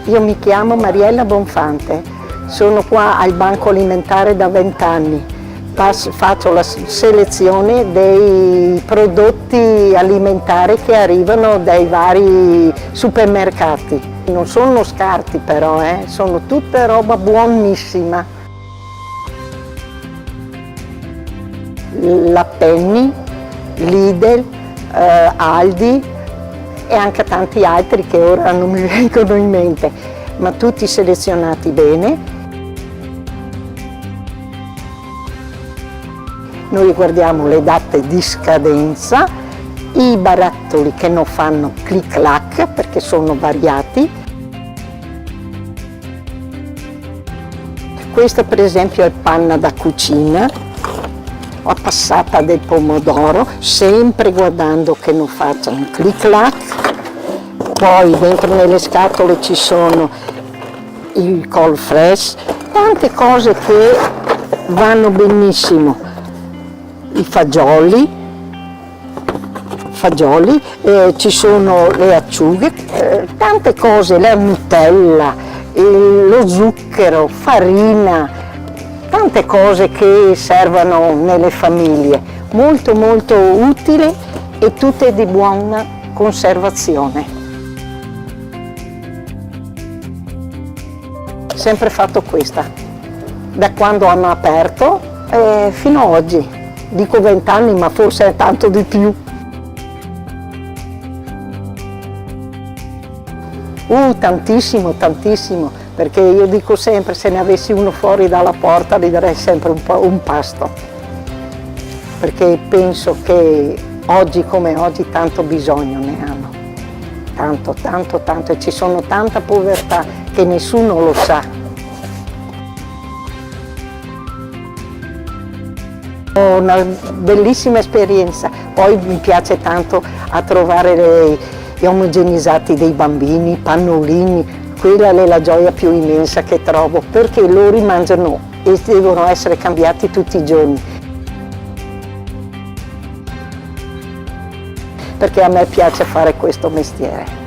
Io mi chiamo Mariella Bonfante, sono qua al Banco Alimentare da 20 anni. Faccio la selezione dei prodotti alimentari che arrivano dai vari supermercati. Non sono scarti però, sono tutta roba buonissima. La Penny, Lidl, Aldi e anche tanti altri che ora non mi vengono in mente, ma tutti selezionati bene. Noi guardiamo le date di scadenza, i barattoli che non fanno clic-clac perché sono variati. Questa per esempio è panna da cucina, la passata del pomodoro, sempre guardando che non facciano clic-clac. Poi dentro nelle scatole ci sono il col fresh, tante cose che vanno benissimo. I fagioli, ci sono le acciughe, tante cose, la Nutella, lo zucchero, farina, tante cose che servono nelle famiglie, molto utile e tutte di buona conservazione. Sempre fatto questa, da quando hanno aperto fino ad oggi, dico 20 anni ma forse è tanto di più. Tantissimo, perché io dico sempre, se ne avessi uno fuori dalla porta gli darei sempre un pasto, perché penso che oggi come oggi tanto bisogno ne hanno, tanto, e ci sono tanta povertà che nessuno lo sa. Ho una bellissima esperienza, poi mi piace tanto a trovare gli omogenizzati dei bambini, i pannolini, quella è la gioia più immensa che trovo, perché loro mangiano e devono essere cambiati tutti i giorni. Perché a me piace fare questo mestiere.